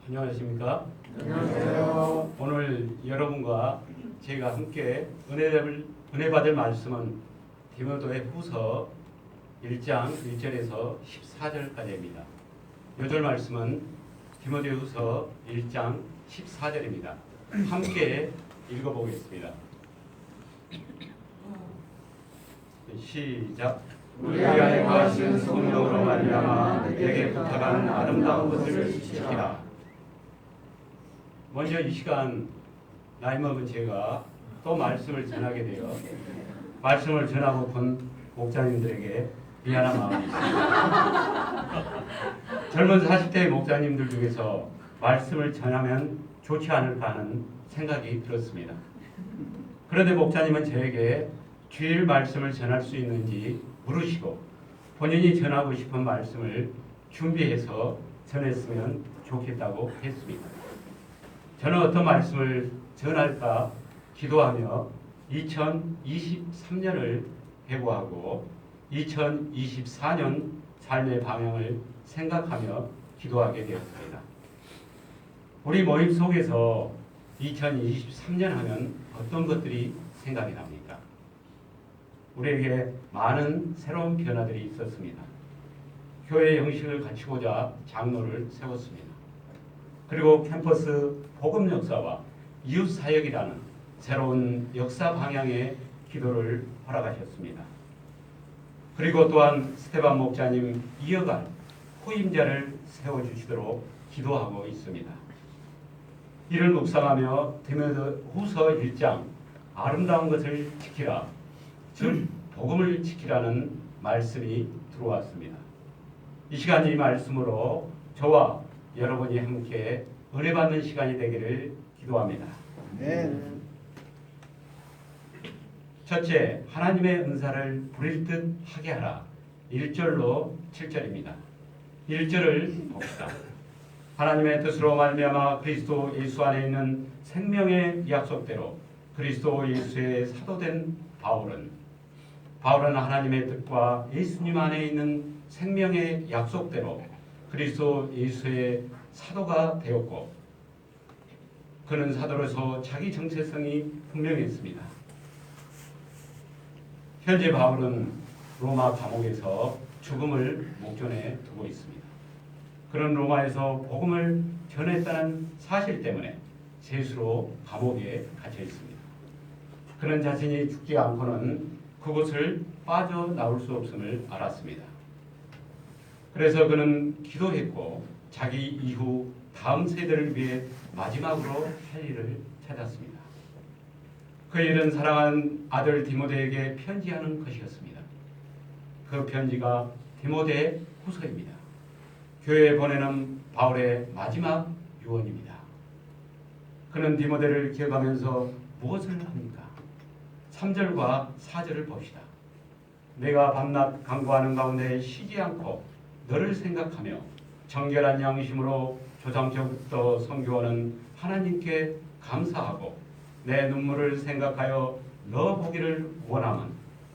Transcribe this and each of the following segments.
안녕하십니까? 안녕하세요. 오늘 여러분과 제가 함께 은혜 받을 말씀은 디모데 후서 1장 1절에서 14절까지입니다. 요절 말씀은 디모데 후서 1장 14절입니다. 함께 읽어보겠습니다. 시작. 우리 안에 거하신 성령으로 말미암아 내게 부탁하는 아름다운 것을 지키라. 먼저 이 시간 나이 먹은 제가 또 말씀을 전하게 되어 말씀을 전하고픈 목자님들에게 미안한 마음이 있습니다. 젊은 40대의 목자님들 중에서 말씀을 전하면 좋지 않을까 하는 생각이 들었습니다. 그런데 목자님은 저에게 주일 말씀을 전할 수 있는지 물으시고 본인이 전하고 싶은 말씀을 준비해서 전했으면 좋겠다고 했습니다. 저는 어떤 말씀을 전할까 기도하며 2023년을 회고하고 2024년 삶의 방향을 생각하며 기도하게 되었습니다. 우리 모임 속에서 2023년 하면 어떤 것들이 생각이 납니까? 우리에게 많은 새로운 변화들이 있었습니다. 교회 형식을 갖추고자 장로를 세웠습니다. 그리고 캠퍼스 복음 역사와 이웃 사역이라는 새로운 역사 방향의 기도를 허락하셨습니다. 그리고 또한 스테반 목자님 이어갈 후임자를 세워주시도록 기도하고 있습니다. 이를 묵상하며 디모데 후서 1장 아름다운 것을 지키라, 즉 복음을 지키라는 말씀이 들어왔습니다. 이 시간 이 말씀으로 저와 여러분이 함께 은혜 받는 시간이 되기를 기도합니다. 네. 첫째, 하나님의 은사를 부릴 듯 하게 하라. 1절로 7절입니다. 1절을 봅시다. 하나님의 뜻으로 말미암아 그리스도 예수 안에 있는 생명의 약속대로 그리스도 예수의 사도된 바울은 하나님의 뜻과 예수님 안에 있는 생명의 약속대로 그리스도 예수의 사도가 되었고 그는 사도로서 자기 정체성이 분명했습니다. 현재 바울은 로마 감옥에서 죽음을 목전에 두고 있습니다. 그런 로마에서 복음을 전했다는 사실 때문에 세수로 감옥에 갇혀 있습니다. 그는 자신이 죽지 않고는 그곳을 빠져나올 수 없음을 알았습니다. 그래서 그는 기도했고 자기 이후 다음 세대를 위해 마지막으로 할 일을 찾았습니다. 그 일은 사랑하는 아들 디모데에게 편지하는 것이었습니다. 그 편지가 디모데 후서입니다. 교회에 보내는 바울의 마지막 유언입니다. 그는 디모데를 기억하면서 무엇을 합니까? 3절과 4절을 봅시다. 내가 밤낮 간구하는 가운데 쉬지 않고 너를 생각하며 정결한 양심으로 조상적부터 성교하는 하나님께 감사하고 내 눈물을 생각하여 너 보기를 원함은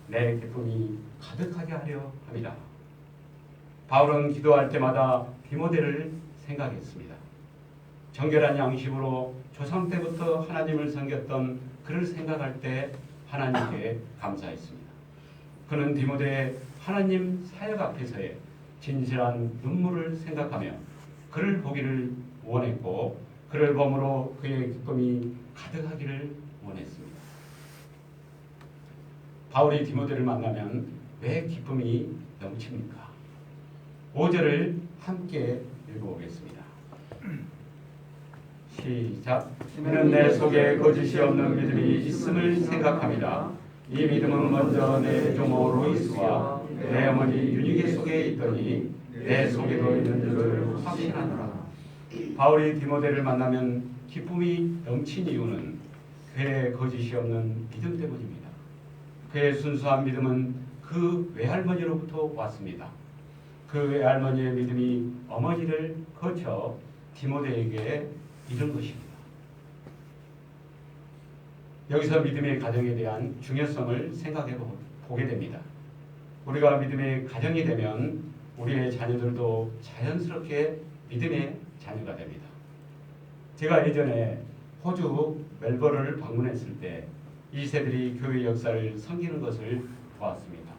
내 기쁨이 가득하게 하려 합니다. 바울은 기도할 때마다 디모데를 생각했습니다. 정결한 양심으로 조상 때부터 하나님을 섬겼던 그를 생각할 때 하나님께 감사했습니다. 그는 디모데의 하나님 사역 앞에서의 진실한 눈물을 생각하며 그를 보기를 원했고 그를 보므로 그의 기쁨이 가득하기를 원했습니다. 바울이 디모데를 만나면 왜 기쁨이 넘칩니까? 5절을 함께 읽어보겠습니다. 시작. 이는 내 속에 거짓이 없는 믿음이 있음을 생각합니다. 이 믿음은 먼저 내 종모 로이스와 내 어머니 유니게 속에 있더니 내 속에도 있는 줄을 확신하노라. 바울이 디모데를 만나면 기쁨이 넘친 이유는 그의 거짓이 없는 믿음 때문입니다. 그의 순수한 믿음은 그 외할머니로부터 왔습니다. 그 외할머니의 믿음이 어머니를 거쳐 디모데에게 이른 것입니다. 여기서 믿음의 가정에 대한 중요성을 생각해 보게 됩니다. 우리가 믿음의 가정이 되면 우리의 자녀들도 자연스럽게 믿음의 자녀가 됩니다. 제가 예전에 호주 멜버른을 방문했을 때 2세들이 교회 역사를 섬기는 것을 보았습니다.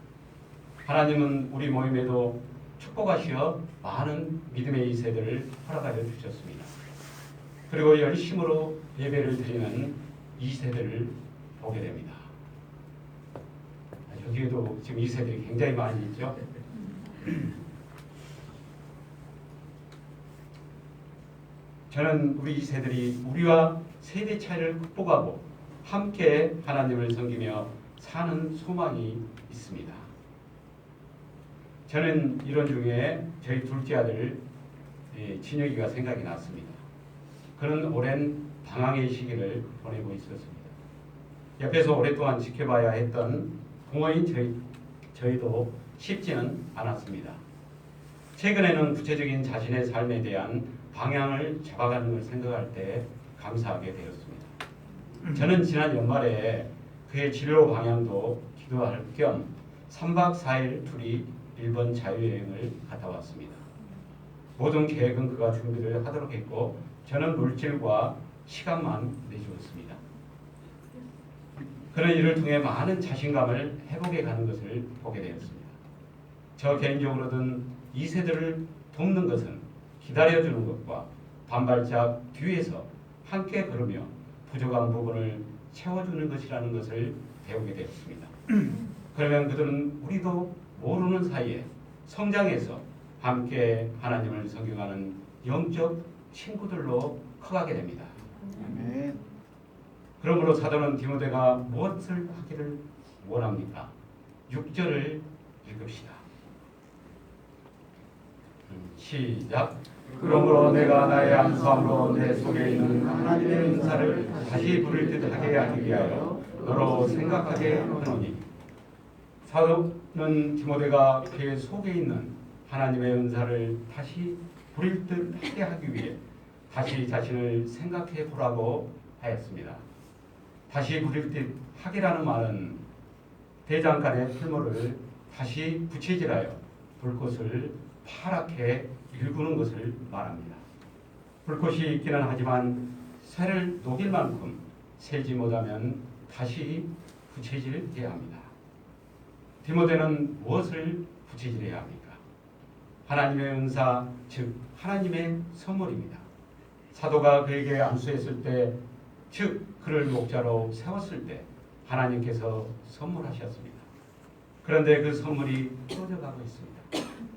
하나님은 우리 모임에도 축복하시어 많은 믿음의 2세들을 허락하여 주셨습니다. 그리고 열심으로 예배를 드리는 2세들을 보게 됩니다. 여기에도 지금 2세들이 굉장히 많이 있죠. 저는 우리 2세들이 우리와 세대 차이를 극복하고 함께 하나님을 섬기며 사는 소망이 있습니다. 저는 이런 중에 저희 둘째 아들 진혁이가 생각이 났습니다. 그는 오랜 방황의 시기를 보내고 있었습니다. 옆에서 오랫동안 지켜봐야 했던 부모인 저희도 쉽지는 않았습니다. 최근에는 구체적인 자신의 삶에 대한 방향을 잡아가는 걸 생각할 때 감사하게 되었습니다. 저는 지난 연말에 그의 진로 방향도 기도할 겸 3박 4일 둘이 일본 자유여행을 갔다 왔습니다. 모든 계획은 그가 준비를 하도록 했고 저는 물질과 시간만 내주었습니다. 그는 이를 통해 많은 자신감을 회복해 가는 것을 보게 되었습니다. 저 개인적으로는 2세들을 돕는 것은 기다려주는 것과 반발짝 뒤에서 함께 걸으며 부족한 부분을 채워주는 것이라는 것을 배우게 되었습니다. 그러면 그들은 우리도 모르는 사이에 성장해서 함께 하나님을 섬겨가는 영적 친구들로 커가게 됩니다. 아멘. 그러므로 사도는 디모데가 무엇을 하기를 원합니까? 6절을 읽읍시다. 시작. 그러므로 내가 나의 안수함으로 내 속에 있는 하나님의 은사를 다시 부릴 듯 하게 하기 위하여 너로 생각하게 하노니. 사도는 디모데가 그의 속에 있는 하나님의 은사를 다시 부릴 듯 하게 하기 위해 다시 자신을 생각해 보라고 하였습니다. 다시 부릴 듯 하게라는 말은 대장간의 풀물을 다시 부채질하여 불꽃을 파랗게 일구는 것을 말합니다. 불꽃이 있기는 하지만 쇠를 녹일 만큼 새지 못하면 다시 부채질해야 합니다. 디모데는 무엇을 부채질해야 합니까? 하나님의 은사, 즉 하나님의 선물입니다. 사도가 그에게 안수했을 때, 즉 그를 목자로 세웠을 때 하나님께서 선물하셨습니다. 그런데 그 선물이 떨어져가고 있습니다.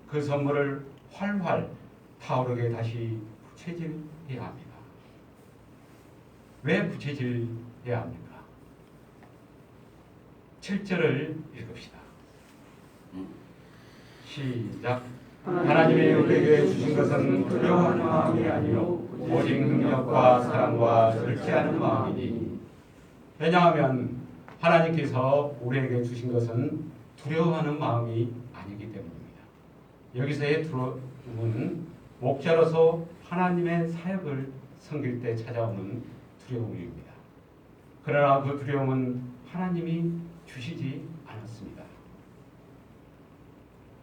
그 선물을 활활 타오르게 다시 부채질해야 합니다. 왜 부채질해야 합니까? 7절을 읽읍시다. 시작. 하나님이 우리에게 주신 것은 두려워하는 마음이 아니요 오직 능력과 사랑과 절제하는 마음이니. 왜냐하면 하나님께서 우리에게 주신 것은 두려워하는 마음이 아니기 때문입니다. 여기서의 두려움은 목자로서 하나님의 사역을 섬길 때 찾아오는 두려움입니다. 그러나 그 두려움은 하나님이 주시지 않았습니다.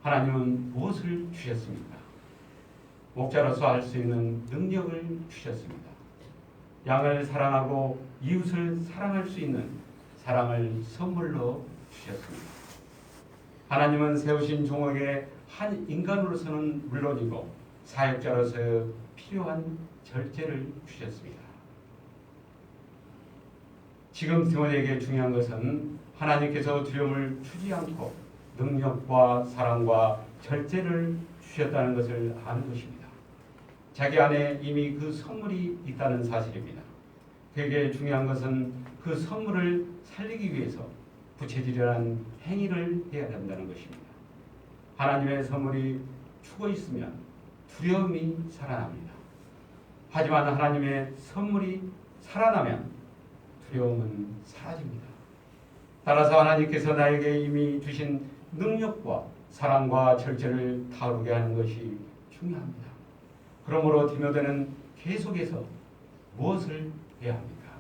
하나님은 무엇을 주셨습니까? 목자로서 할 수 있는 능력을 주셨습니다. 양을 사랑하고 이웃을 사랑할 수 있는 사랑을 선물로 주셨습니다. 하나님은 세우신 종에게 한 인간으로서는 물론이고 사역자로서 필요한 절제를 주셨습니다. 지금 디모데에게 중요한 것은 하나님께서 두려움을 주지 않고 능력과 사랑과 절제를 주셨다는 것을 아는 것입니다. 자기 안에 이미 그 선물이 있다는 사실입니다. 그에게 중요한 것은 그 선물을 살리기 위해서 부채질이라는 행위를 해야 된다는 것입니다. 하나님의 선물이 죽어 있으면 두려움이 살아납니다. 하지만 하나님의 선물이 살아나면 두려움은 사라집니다. 따라서 하나님께서 나에게 이미 주신 능력과 사랑과 절제를 다루게 하는 것이 중요합니다. 그러므로 디모데는 계속해서 무엇을 해야 합니까?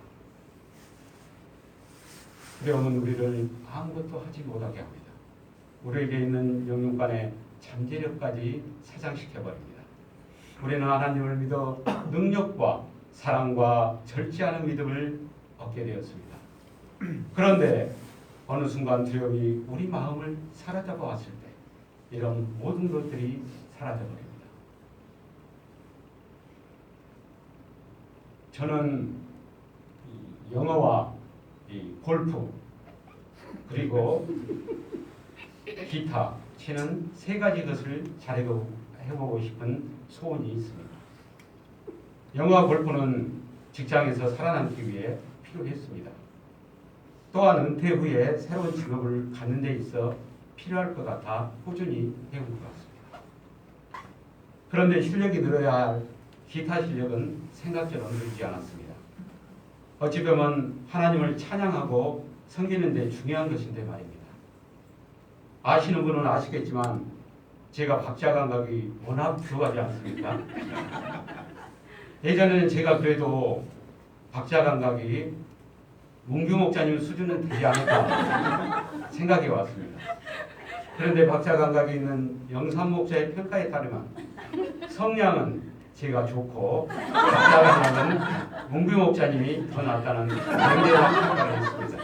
두려움은 우리를 아무것도 하지 못하게 합니다. 우리에게 있는 영육간의 잠재력까지 사장시켜버립니다. 우리는 하나님을 믿어 능력과 사랑과 절제하는 믿음을 얻게 되었습니다. 그런데 어느 순간 두려움이 우리 마음을 사로잡아 왔을 때 이런 모든 것들이 사라져 버립니다. 저는 이 영어와 이 골프 그리고 기타 치는 세 가지 것을 해보고 싶은 소원이 있습니다. 영어와 골프는 직장에서 살아남기 위해 필요했습니다. 또한 은퇴 후에 새로운 직업을 갖는 데 있어 필요할 것 같아 꾸준히 해온 것 같습니다. 그런데 실력이 늘어야 할 기타 실력은 생각처럼 늘지 않았습니다. 어찌 보면 하나님을 찬양하고 섬기는 데 중요한 것인데 말입니다. 아시는 분은 아시겠지만 제가 박자 감각이 워낙 부족하지 않습니까? 예전에는 제가 그래도 박자 감각이 문규 목자님 수준은 되지 않을까 생각해 왔습니다. 그런데 박자 감각이 있는 영삼 목자의 평가에 따르면 성량은 제가 좋고 박자 감각은 문규 목자님이 더 낫다는 명대한 평가를 했습니다.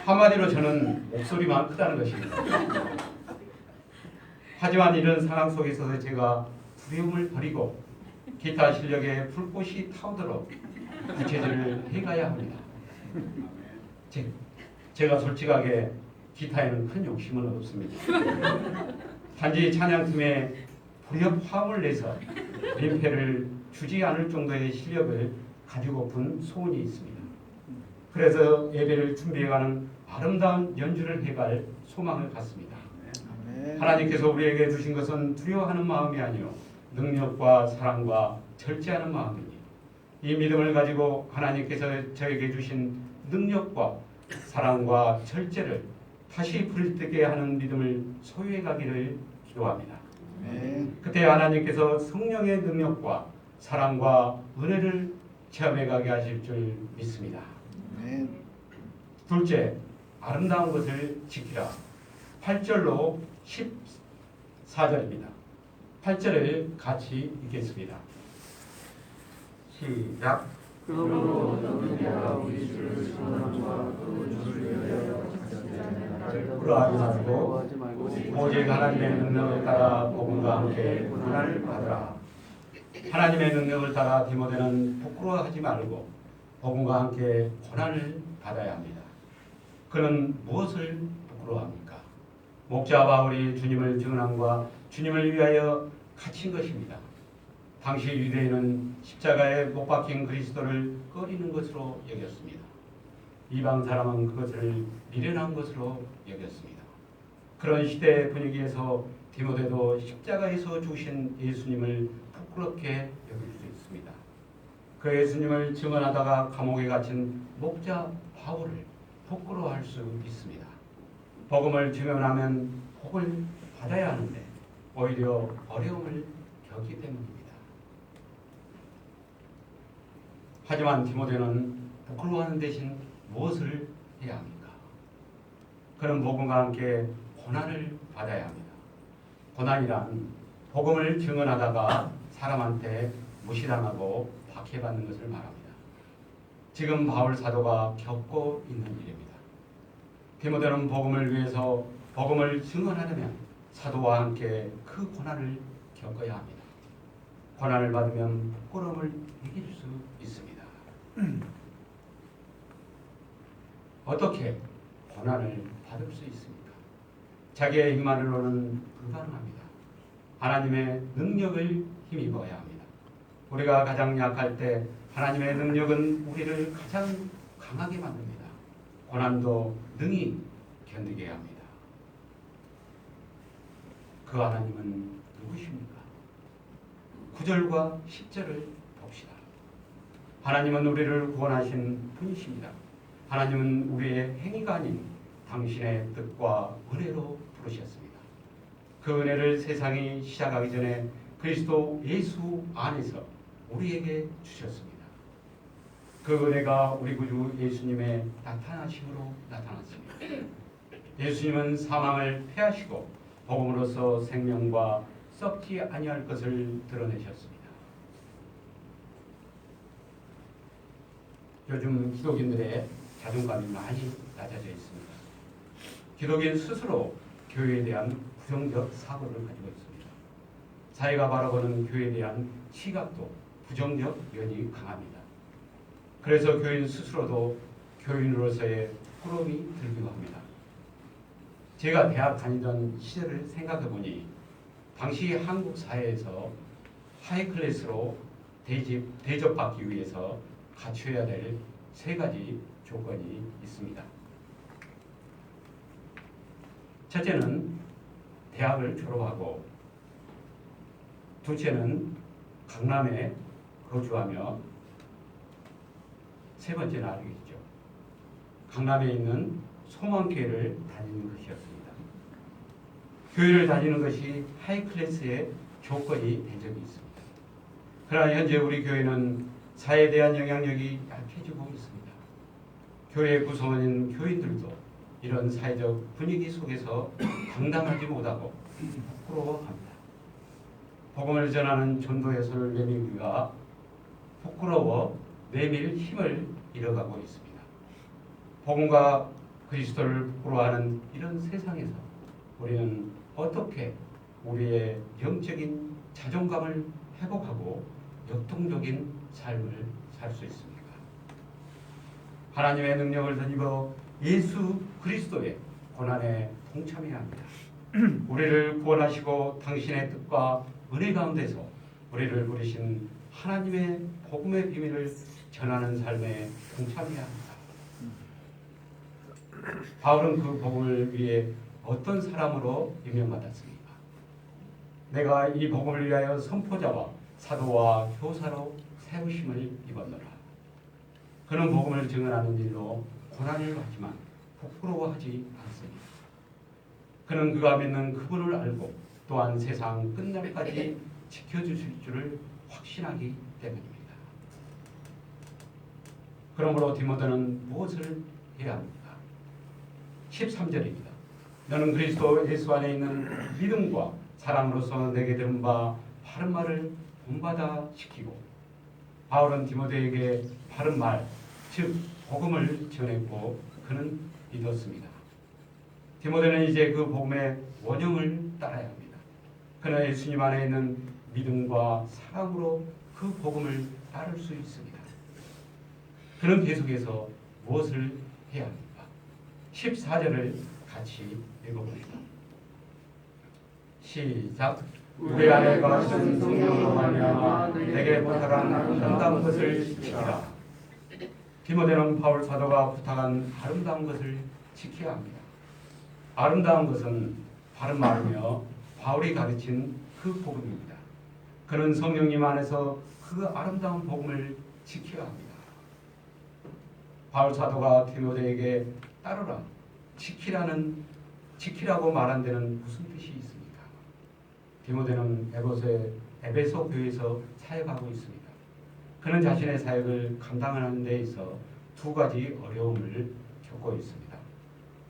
한마디로 저는 목소리만 크다는 것입니다. 하지만 이런 상황 속에서 제가 두려움을 버리고 기타 실력에 불꽃이 타오도록 구체질을 해가야 합니다. 제가 솔직하게 기타에는 큰 욕심은 없습니다. 단지 찬양팀에 불협 화음을 내서 민폐를 주지 않을 정도의 실력을 가지고픈 소원이 있습니다. 그래서 예배를 준비해가는 아름다운 연주를 해갈 소망을 갖습니다. 하나님께서 우리에게 주신 것은 두려워하는 마음이 아니요 능력과 사랑과 절제하는 마음이니 이 믿음을 가지고 하나님께서 저에게 주신 능력과 사랑과 절제를 다시 부르짖게 하는 믿음을 소유해 가기를 기도합니다. 그때 하나님께서 성령의 능력과 사랑과 은혜를 체험해 가게 하실 줄 믿습니다. 둘째, 아름다운 것을 지키라. 8절로 14절입니다. 8절을 같이 읽겠습니다. 시작. 그러므로 너는 내가 우리 주를 소망과 그 주를 위하여 불화하지 말고 오직 하나님의 능력을 따라 복음과 함께 고난을 받으라. 하나님의 능력을 따라 디모데는 부끄러워하지 말고 복음과 함께 고난을 받아야 합니다. 그는 무엇을 부끄러워합니까? 목자 바울이 주님을 증언함과 주님을 위하여 갇힌 것입니다. 당시 유대인은 십자가에 못 박힌 그리스도를 꺼리는 것으로 여겼습니다. 이방 사람은 그것을 미련한 것으로 여겼습니다. 그런 시대 분위기에서 디모데도 십자가에서 죽으신 예수님을 부끄럽게 여길 수 있습니다. 그 예수님을 증언하다가 감옥에 갇힌 목자 바울을 부끄러워할 수 있습니다. 복음을 증언하면 복을 받아야 하는데 오히려 어려움을 겪기 때문입니다. 하지만 디모데는 부끄러워하는 대신 무엇을 해야 합니까? 그는 복음과 함께 고난을 받아야 합니다. 고난이란 복음을 증언하다가 사람한테 무시당하고 박해받는 것을 말합니다. 지금 바울 사도가 겪고 있는 일입니다. 디모데는 복음을 위해서 복음을 증언하려면 사도와 함께 그 고난을 겪어야 합니다. 고난을 받으면 부끄러움을 이길 수 있습니다. 어떻게 고난을 받을 수 있습니까? 자기의 힘만으로는 불가능합니다. 하나님의 능력을 힘입어야 합니다. 우리가 가장 약할 때 하나님의 능력은 우리를 가장 강하게 만듭니다. 고난도 능히 견디게 합니다. 그 하나님은 누구십니까? 9절과 10절을 봅시다. 하나님은 우리를 구원하신 분이십니다. 하나님은 우리의 행위가 아닌 당신의 뜻과 은혜로 부르셨습니다. 그 은혜를 세상이 시작하기 전에 그리스도 예수 안에서 우리에게 주셨습니다. 그 은혜가 우리 구주 예수님의 나타나심으로 나타났습니다. 예수님은 사망을 패하시고 복음으로써 생명과 썩지 아니할 것을 드러내셨습니다. 요즘 기독인들의 자존감이 많이 낮아져 있습니다. 기독인 스스로 교회에 대한 부정적 사고를 가지고 있습니다. 사회가 바라보는 교회에 대한 시각도 부정적 면이 강합니다. 그래서 교인 스스로도 교인으로서의 부러움이 들기도 합니다. 제가 대학 다니던 시절을 생각해 보니 당시 한국 사회에서 하이클래스로 대접받기 위해서 갖춰야 될 세 가지 조건이 있습니다. 첫째는 대학을 졸업하고, 둘째는 강남에 거주하며, 세 번째는 알겠죠. 강남에 있는 소망교회를 다니는 것이었습니다. 교회를 다니는 것이 하이클래스의 조건이 된 적이 있습니다. 그러나 현재 우리 교회는 사회에 대한 영향력이 약해지고 있습니다. 교회 구성원인 교인들도 이런 사회적 분위기 속에서 당당하지 못하고 부끄러워합니다. 복음을 전하는 전도의 손을 내밀기가 부끄러워 내밀 힘을 잃어가고 있습니다. 복음과 그리스도를 부끄러워하는 이런 세상에서 우리는 어떻게 우리의 영적인 자존감을 회복하고 역동적인 삶을 살 수 있습니까? 하나님의 능력을 덧입어 예수 그리스도의 고난에 동참해야 합니다. 우리를 구원하시고 당신의 뜻과 은혜 가운데서 우리를 부르신 하나님의 복음의 비밀을 전하는 삶에 동참해야 합니다. 바울은 그 복음을 위해 어떤 사람으로 임명받았습니까? 내가 이 복음을 위하여 선포자와 사도와 교사로 세우심을 입었노라. 그는 복음을 증언하는 일로 고난을 받지만 부끄러워하지 않습니다. 그는 그가 믿는 그분을 알고 또한 세상 끝날까지 지켜주실 줄을 확신하기 때문입니다. 그러므로 디모데는 무엇을 해야 합니까? 13절입니다. 너는 그리스도 예수 안에 있는 믿음과 사랑으로서 내게 들은 바 바른 말을 본받아 지키고, 바울은 디모데에게 바른 말, 즉 복음을 전했고 그는 믿었습니다. 디모데는 이제 그 복음의 원형을 따라야 합니다. 그는 예수님 안에 있는 믿음과 사랑으로 그 복음을 따를 수 있습니다. 그는 계속해서 무엇을 해야 합니까? 14절을 같이 읽어봅니다. 시작. 우리 안에 거하신 성령으로 말미암아 내게 부탁한 아름다운 것을 지키라. 디모데는 바울 사도가 부탁한 아름다운 것을 지켜야 합니다. 아름다운 것은 바른 말이며 바울이 가르친 그 복음입니다. 그는 성령님 안에서 그 아름다운 복음을 지켜야 합니다. 바울 사도가 디모데에게 따르라, 지키라고 말한 데는 무슨 뜻이 있습니까? 디모데는 에베소 교회에서 사역하고 있습니다. 그는 자신의 사역을 감당하는 데 있어 두 가지 어려움을 겪고 있습니다.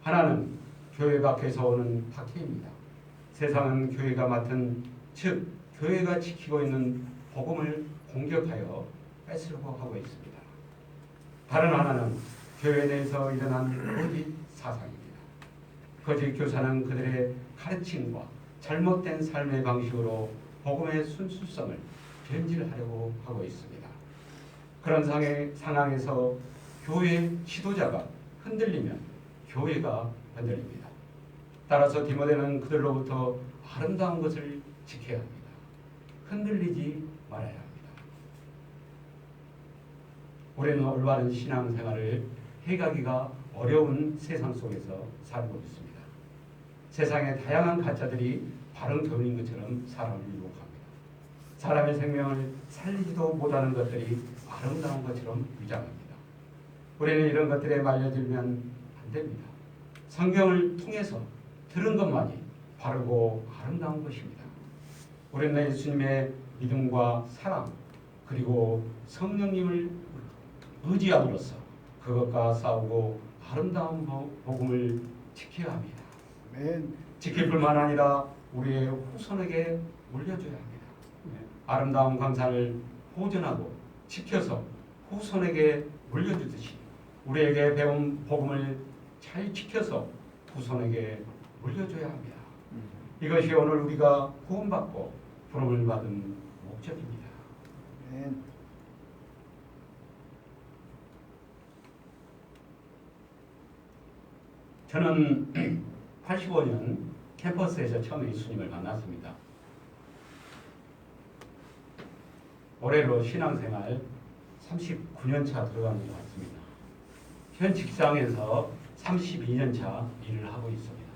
하나는 교회 밖에서 오는 박해입니다. 세상은 교회가 맡은, 즉 교회가 지키고 있는 복음을 공격하여 뺏으려고 하고 있습니다. 다른 하나는 교회 내에서 일어난 거짓 사상입니다. 거짓 교사는 그들의 가르침과 잘못된 삶의 방식으로 복음의 순수성을 변질하려고 하고 있습니다. 그런 상황에서 교회 지도자가 흔들리면 교회가 흔들립니다. 따라서 디모데는 그들로부터 아름다운 것을 지켜야 합니다. 흔들리지 말아야 합니다. 우리는 올바른 신앙생활을 해가기가 어려운 세상 속에서 살고 있습니다. 세상의 다양한 가짜들이 바른 교훈인 것처럼 사람을 유혹합니다. 사람의 생명을 살리지도 못하는 것들이 아름다운 것처럼 위장합니다. 우리는 이런 것들에 말려들면 안 됩니다. 성경을 통해서 들은 것만이 바르고 아름다운 것입니다. 우리는 예수님의 믿음과 사랑 그리고 성령님을 의지함으로써 그것과 싸우고 아름다운 복음을 지켜야 합니다. 지킬 뿐만 아니라 우리의 후손에게 물려줘야 합니다. 아름다운 광산을 보존하고 지켜서 후손에게 물려주듯이 우리에게 배운 복음을 잘 지켜서 후손에게 물려줘야 합니다. 이것이 오늘 우리가 구원받고 부름을 받은 목적입니다. 저는 85년 캠퍼스에서 처음 예수님을 만났습니다. 올해로 신앙생활 39년 차 들어가는 것 같습니다. 현 직장에서 32년 차 일을 하고 있습니다.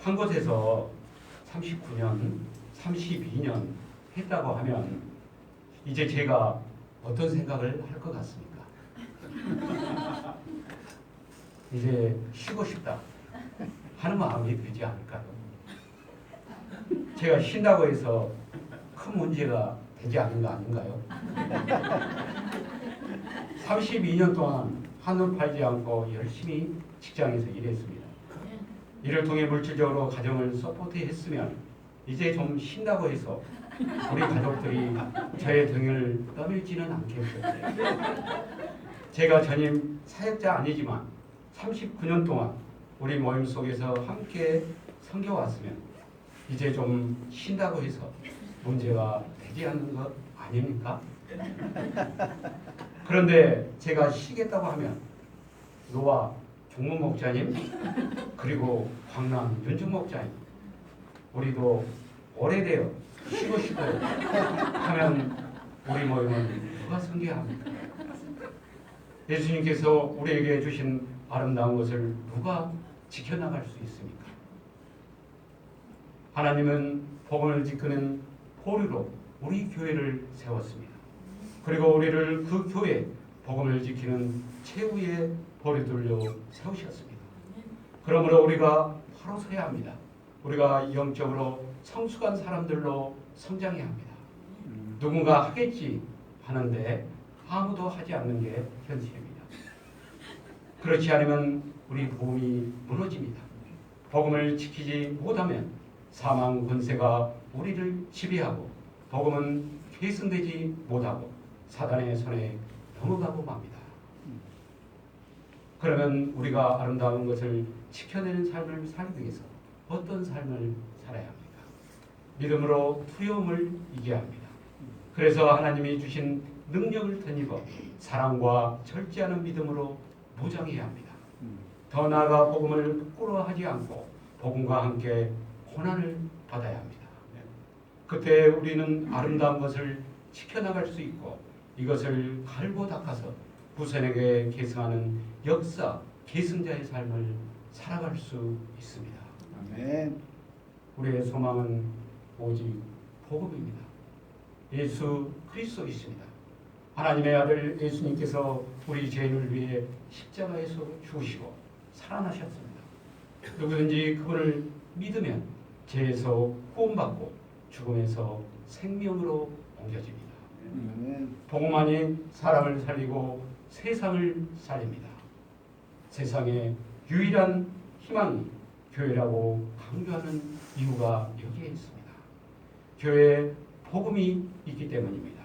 한 곳에서 39년, 32년 했다고 하면 이제 제가 어떤 생각을 할 것 같습니까? 이제 쉬고 싶다 하는 마음이 들지 않을까요? 제가 쉰다고 해서 큰 문제가 되지 않은 거 아닌가요? 32년 동안 한눈 팔지 않고 열심히 직장에서 일했습니다. 이를 통해 물질적으로 가정을 서포트했으면 이제 좀 쉰다고 해서 우리 가족들이 저의 등을 떠밀지는 않겠어요. 제가 전임 사역자 아니지만 39년 동안 우리 모임 속에서 함께 섬겨왔으면 이제 좀 쉰다고 해서 문제가 되지 않는 것 아닙니까? 그런데 제가 쉬겠다고 하면 노아 종문 목자님 그리고 광남 윤중 목자님 우리도 오래되어 쉬고 싶어요 하면 우리 모임은 누가 섬겨합니까? 예수님께서 우리에게 주신 아름다운 것을 누가 지켜나갈 수 있습니까? 하나님은 복음을 지키는 보류로 우리 교회를 세웠습니다. 그리고 우리를 그 교회 복음을 지키는 최후의 보류들로 세우셨습니다. 그러므로 우리가 바로 서야 합니다. 우리가 영적으로 성숙한 사람들로 성장해야 합니다. 누군가 하겠지 하는데 아무도 하지 않는 게 현실입니다. 그렇지 않으면 우리 복음이 무너집니다. 복음을 지키지 못하면 사망 권세가 우리를 지배하고 복음은 계승되지 못하고 사단의 손에 넘어가고 맙니다. 그러면 우리가 아름다운 것을 지켜내는 삶을 살기 위해서 어떤 삶을 살아야 합니까? 믿음으로 두려움을 이겨야 합니다. 그래서 하나님이 주신 능력을 덧입어 사랑과 절제하는 믿음으로 무장해야 합니다. 더 나아가 복음을 부끄러워하지 않고 복음과 함께 고난을 받아야 합니다. 그때 우리는 아름다운 것을 지켜나갈 수 있고 이것을 갈고 닦아서 후손에게 계승하는 역사, 계승자의 삶을 살아갈 수 있습니다. 아멘. 우리의 소망은 오직 복음입니다. 예수 그리스도이십니다. 하나님의 아들 예수님께서 우리 죄인을 위해 십자가에서 죽으시고 살아나셨습니다. 누구든지 그분을 믿으면 죄에서 구원받고 죽음에서 생명으로 옮겨집니다. 복음만이 사람을 살리고 세상을 살립니다. 세상의 유일한 희망이 교회라고 강조하는 이유가 여기에 있습니다. 교회에 복음이 있기 때문입니다.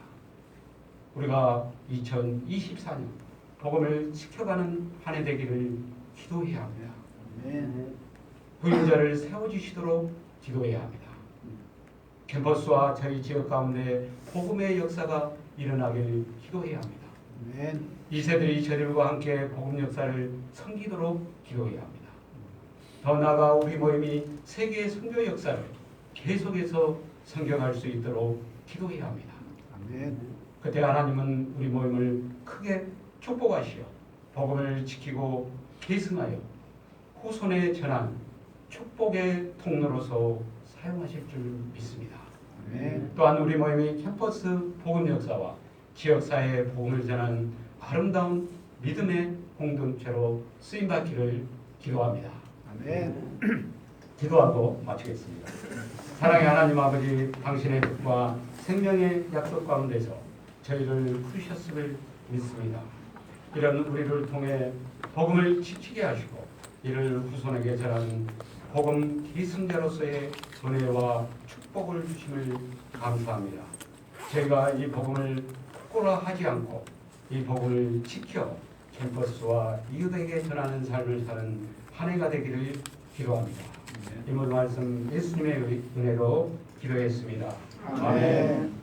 우리가 2024년 복음을 지켜가는 한 해 되기를 기도해야 합니다. 부임자를 세워주시도록 기도해야 합니다. 캠퍼스와 저희 지역 가운데 복음의 역사가 일어나길 기도해야 합니다. 이 세들이 저들과 함께 복음 역사를 섬기도록 기도해야 합니다. 더 나아가 우리 모임이 세계의 선교 역사를 계속해서 섬겨갈 수 있도록 기도해야 합니다. 그때 하나님은 우리 모임을 크게 축복하시어 복음을 지키고 계승하여 후손에 전한 축복의 통로로서 사용하실 줄 믿습니다. 또한 우리 모임이 캠퍼스 복음 역사와 지역사회의 복음을 전하는 아름다운 믿음의 공동체로 쓰임받기를 기도합니다. 기도하고 마치겠습니다. 사랑의 하나님 아버지, 당신의 뜻과 생명의 약속 가운데서 저희를 부르셨음을 믿습니다. 이런 우리를 통해 복음을 지키게 하시고 이를 후손에게 전하는 복음 기승자로서의 은혜와 축복을 주심을 감사합니다. 저희가 이 복음을 부끄러워하지 않고 이 복을 지켜 캠퍼스와 이웃에게 전하는 삶을 사는 한 해가 되기를 기도합니다. 이 모든 말씀 예수님의 은혜로 기도했습니다. 아멘.